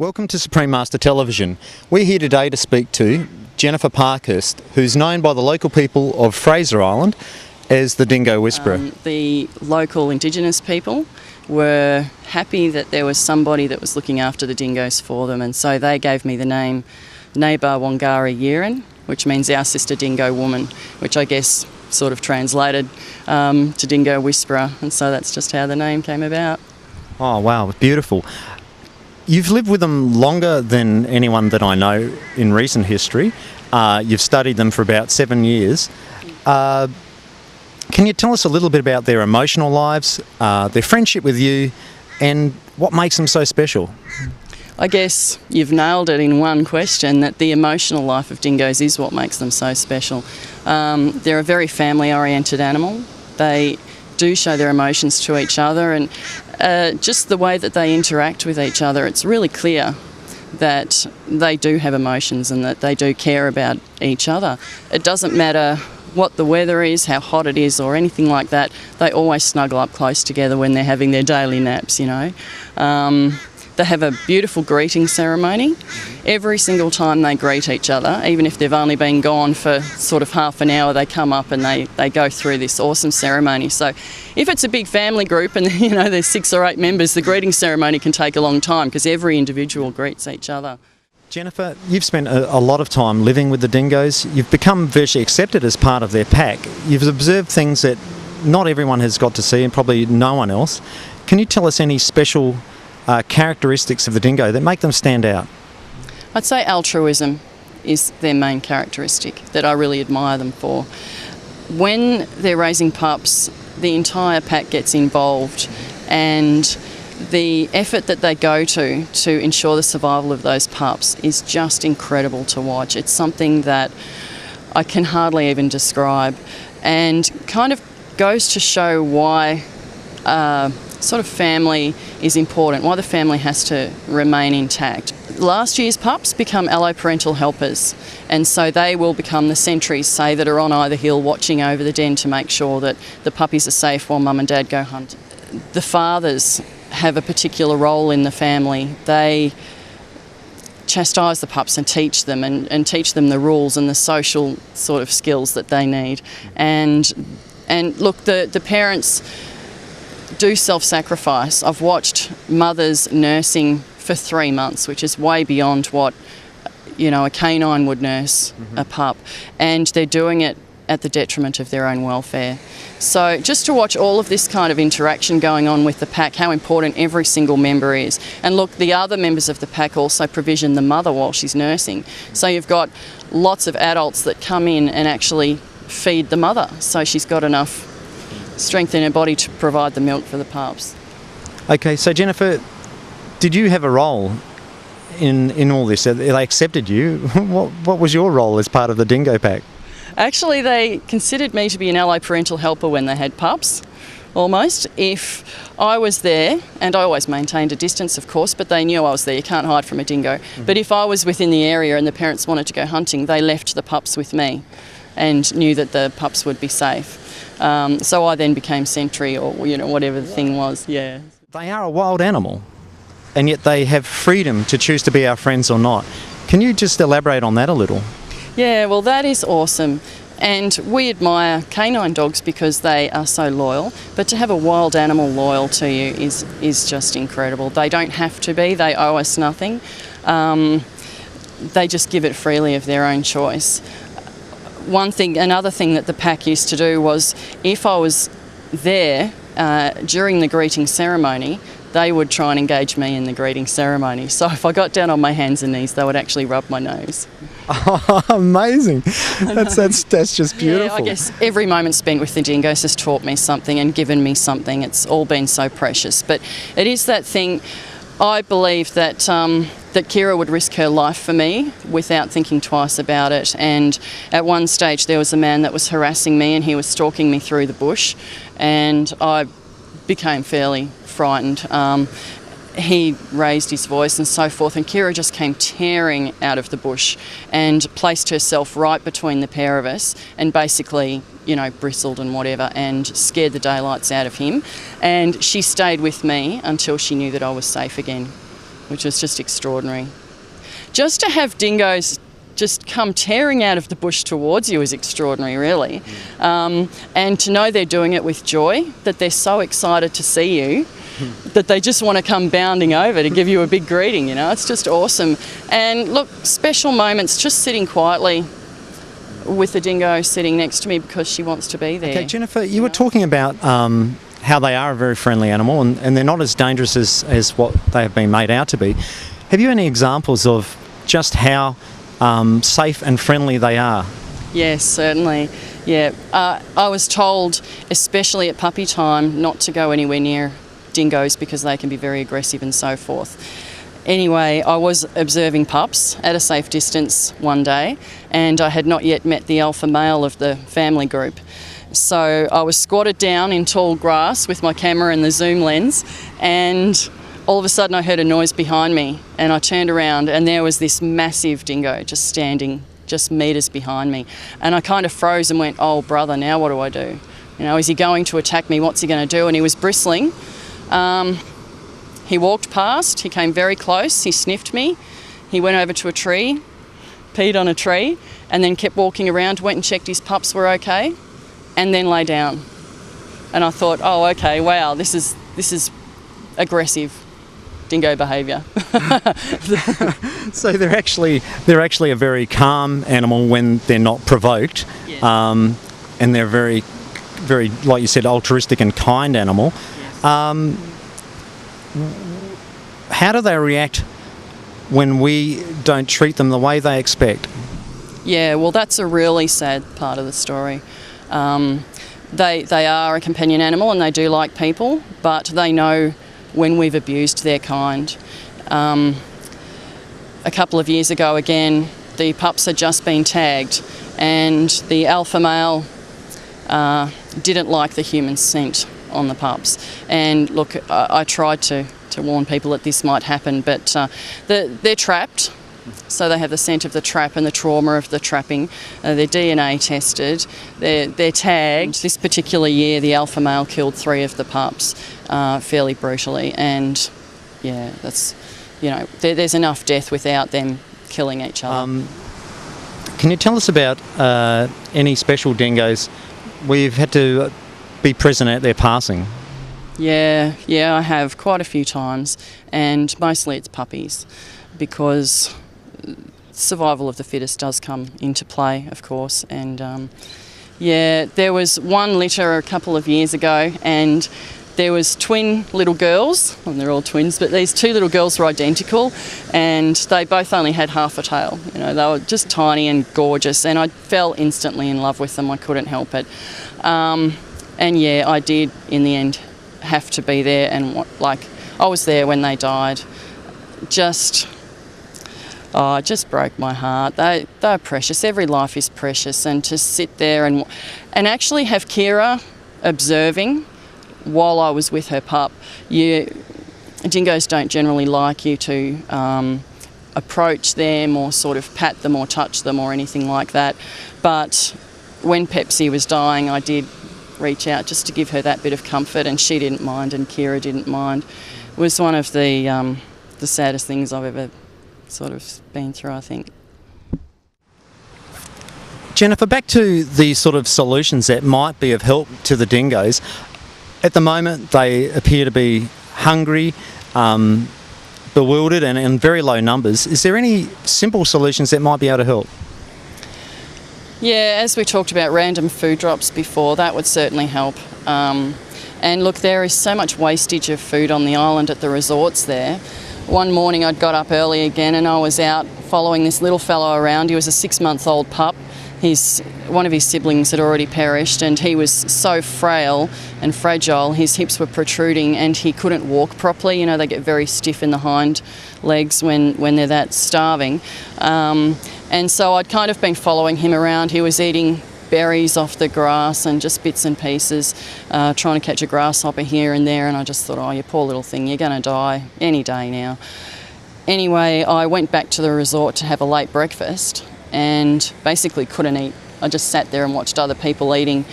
Welcome to Supreme Master Television. We're here today to speak to Jennifer Parkhurst, who's known by the local people of Fraser Island as the Dingo Whisperer. The local Indigenous people were happy that there was somebody that was looking after the dingoes for them, and so they gave me the name Neighbour Wangari Yirin, which means our sister dingo woman, which I guess sort of translated to Dingo Whisperer, and so that's just how the name came about. Oh wow, beautiful. You've lived with them longer than anyone that I know in recent history. You've studied them for about 7 years. Can you tell us a little bit about their emotional lives, their friendship with you, and what makes them so special? I guess you've nailed it in one question, that the emotional life of dingoes is what makes them so special. They're a very family-oriented animal. They do show their emotions to each other, and just the way that they interact with each other, it's really clear that they do have emotions and that they do care about each other. It doesn't matter what the weather is, how hot it is or anything like that, they always snuggle up close together when they're having their daily naps, you know. They have a beautiful greeting ceremony. Every single time they greet each other, even if they've only been gone for sort of half an hour, they come up and they go through this awesome ceremony. So if it's a big family group and you know there's 6 or 8 members, the greeting ceremony can take a long time because every individual greets each other. Jennifer, you've spent a lot of time living with the dingoes. You've become virtually accepted as part of their pack. You've observed things that not everyone has got to see, and probably no one else. Can you tell us any special characteristics of the dingo that make them stand out? I'd say altruism is their main characteristic that I really admire them for. When they're raising pups, the entire pack gets involved, and the effort that they go to ensure the survival of those pups is just incredible to watch. It's something that I can hardly even describe, and kind of goes to show why sort of family is important, why the family has to remain intact. Last year's pups become alloparental helpers, and so they will become the sentries, say, that are on either hill watching over the den to make sure that the puppies are safe while mum and dad go hunt. The fathers have a particular role in the family. They chastise the pups and teach them and teach them the rules and the social sort of skills that they need. And look, the parents do self-sacrifice. I've watched mothers nursing for 3 months, which is way beyond what, you know, a canine would nurse a pup, and they're doing it at the detriment of their own welfare. So just to watch all of this kind of interaction going on with the pack, how important every single member is. And look, the other members of the pack also provision the mother while she's nursing. So you've got lots of adults that come in and actually feed the mother, so she's got enough strength in her body to provide the milk for the pups. Okay, so Jennifer, did you have a role in all this? They accepted you. What was your role as part of the dingo pack? Actually, they considered me to be an alloparental helper when they had pups, almost. If I was there, and I always maintained a distance, of course, but they knew I was there. You can't hide from a dingo. But if I was within the area and the parents wanted to go hunting, they left the pups with me and knew that the pups would be safe. So I then became sentry, or you know, whatever the thing was. Yeah. They are a wild animal, and yet they have freedom to choose to be our friends or not. Can you just elaborate on that a little? Yeah, well, that is awesome. And we admire canine dogs because they are so loyal, but to have a wild animal loyal to you is just incredible. They don't have to be, they owe us nothing. They just give it freely of their own choice. Another thing that the pack used to do was, if I was there during the greeting ceremony, they would try and engage me in the greeting ceremony. So if I got down on my hands and knees, they would actually rub my nose. Oh, amazing. That's just beautiful. Yeah, I guess every moment spent with the dingoes has taught me something and given me something. It's all been so precious. But it is that thing, I believe that that Kira would risk her life for me without thinking twice about it. And at one stage there was a man that was harassing me and he was stalking me through the bush, and I became fairly frightened. He raised his voice and so forth, and Kira just came tearing out of the bush and placed herself right between the pair of us and basically, you know, bristled and whatever and scared the daylights out of him. And she stayed with me until she knew that I was safe again. which was just extraordinary. Just to have dingoes just come tearing out of the bush towards you is extraordinary, really. And to know they're doing it with joy, that they're so excited to see you, that they just want to come bounding over to give you a big greeting, you know. It's just awesome. And look, special moments, just sitting quietly with the dingo sitting next to me because she wants to be there. Okay, Jennifer, you were talking about how they are a very friendly animal and they're not as dangerous as what they have been made out to be. Have you any examples of just how safe and friendly they are? Yes, certainly. Yeah, I was told, especially at puppy time, not to go anywhere near dingoes because they can be very aggressive and so forth. Anyway, I was observing pups at a safe distance one day, and I had not yet met the alpha male of the family group. So I was squatted down in tall grass with my camera and the zoom lens, and all of a sudden I heard a noise behind me, and I turned around and there was this massive dingo just standing just metres behind me. And I kind of froze and went, oh brother, now what do I do? You know, is he going to attack me? What's he going to do? And he was bristling. He walked past, he came very close, he sniffed me, he went over to a tree, peed on a tree, and then kept walking around, went and checked his pups were okay, and then lay down. And I thought, oh okay, wow, this is aggressive dingo behaviour. So they're actually a very calm animal when they're not provoked. Yes. And they're very, like you said, altruistic and kind animal. Yes. How do they react when we don't treat them the way they expect? Yeah, well, that's a really sad part of the story. They are a companion animal and they do like people, but they know when we've abused their kind. A couple of years ago, again, the pups had just been tagged, and the alpha male didn't like the human scent on the pups. And look, I tried to warn people that this might happen, but they're trapped, so they have the scent of the trap and the trauma of the trapping. They're DNA tested, they're tagged. This particular year, the alpha male killed 3 of the pups fairly brutally, and yeah, that's, you know, there's enough death without them killing each other. Can you tell us about any special dingoes we've had to be present at their passing? Yeah, I have quite a few times, and mostly it's puppies, because survival of the fittest does come into play, of course. And yeah, there was one litter a couple of years ago, and there was twin little girls, and they're all twins, but these 2 little girls were identical, and they both only had half a tail. You know, they were just tiny and gorgeous, and I fell instantly in love with them. I couldn't help it. And yeah, I did in the end have to be there, and I was there when they died. It just broke my heart. They're precious. Every life is precious, and to sit there and actually have Kira observing while I was with her pup. Dingoes don't generally like you to approach them or sort of pat them or touch them or anything like that. But when Pepsi was dying, I did reach out just to give her that bit of comfort, and she didn't mind, and Kira didn't mind. It was one of the saddest things I've ever sort of been through, I think. Jennifer, back to the sort of solutions that might be of help to the dingoes. At the moment, they appear to be hungry, bewildered, and in very low numbers. Is there any simple solutions that might be able to help? Yeah, as we talked about random food drops before, that would certainly help. And look, there is so much wastage of food on the island at the resorts there. One morning I'd got up early again and I was out following this little fellow around. He was a 6-month-old pup. One of his siblings had already perished, and he was so frail and fragile, his hips were protruding and he couldn't walk properly. You know, they get very stiff in the hind legs when they're that starving. And so I'd kind of been following him around. He was eating berries off the grass and just bits and pieces, trying to catch a grasshopper here and there, and I just thought, oh, you poor little thing, you're going to die any day now. Anyway, I went back to the resort to have a late breakfast and basically couldn't eat. I just sat there and watched other people eating.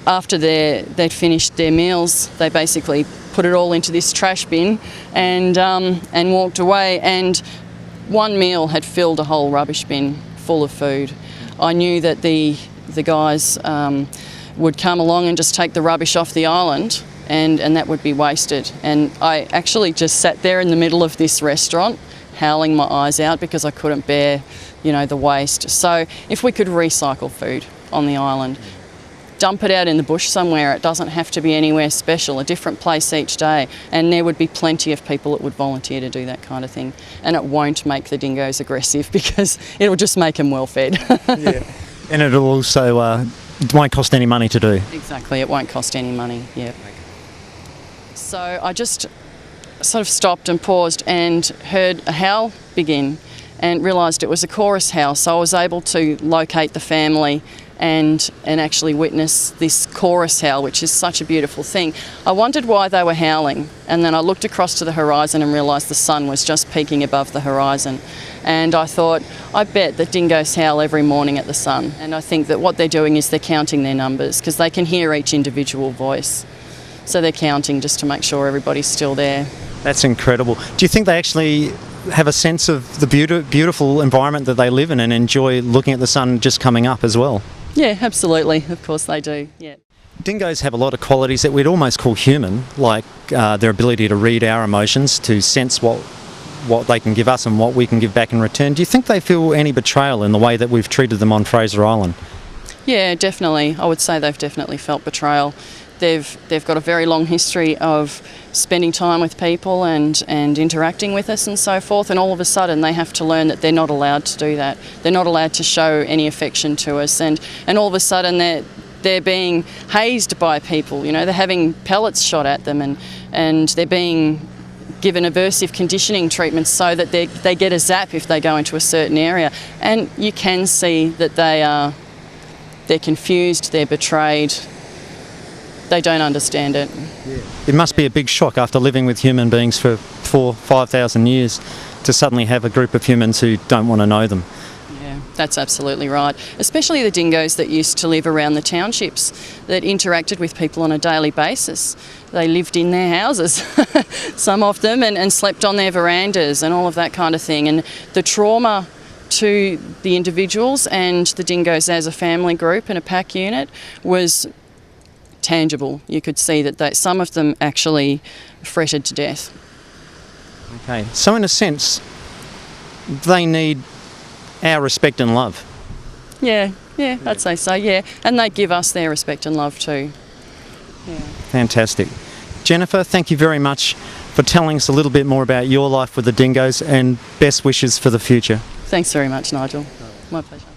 After they'd finished their meals, they basically put it all into this trash bin and walked away. And one meal had filled a whole rubbish bin full of food. I knew that the guys would come along and just take the rubbish off the island, and that would be wasted. And I actually just sat there in the middle of this restaurant howling my eyes out because I couldn't bear, the waste. So if we could recycle food on the island, dump it out in the bush somewhere, it doesn't have to be anywhere special, a different place each day, and there would be plenty of people that would volunteer to do that kind of thing. And it won't make the dingoes aggressive because it'll just make them well fed. Yeah. And it'll also it won't cost any money to do. Exactly, it won't cost any money, yeah. So I just sort of stopped and paused and heard a howl begin and realised it was a chorus howl. So I was able to locate the family and actually witness this chorus howl, which is such a beautiful thing. I wondered why they were howling, and then I looked across to the horizon and realised the sun was just peeking above the horizon. And I thought, I bet that dingoes howl every morning at the sun. And I think that what they're doing is they're counting their numbers because they can hear each individual voice. So they're counting just to make sure everybody's still there. That's incredible. Do you think they actually have a sense of the beautiful environment that they live in and enjoy looking at the sun just coming up as well? Yeah, absolutely. Of course they do, yeah. Dingoes have a lot of qualities that we'd almost call human, like their ability to read our emotions, to sense what they can give us and what we can give back in return. Do you think they feel any betrayal in the way that we've treated them on Fraser Island? Yeah, definitely. I would say they've definitely felt betrayal. They've got a very long history of spending time with people and interacting with us and so forth, and all of a sudden they have to learn that they're not allowed to do that. They're not allowed to show any affection to us, and all of a sudden they're being hazed by people. They're having pellets shot at them, and they're being given aversive conditioning treatments so that they get a zap if they go into a certain area. And you can see that they're confused, they're betrayed. They don't understand it. Yeah. It must be a big shock after living with human beings for 4,000-5,000 years to suddenly have a group of humans who don't want to know them. Yeah, that's absolutely right. Especially the dingoes that used to live around the townships, that interacted with people on a daily basis. They lived in their houses, some of them, and slept on their verandas and all of that kind of thing. And the trauma to the individuals and the dingoes as a family group and a pack unit was tangible. You could see that some of them actually fretted to death. Okay, so in a sense, they need our respect and love. Yeah, I'd say so, yeah. And they give us their respect and love too. Yeah. Fantastic. Jennifer, thank you very much for telling us a little bit more about your life with the dingoes, and best wishes for the future. Thanks very much, Nigel. My pleasure.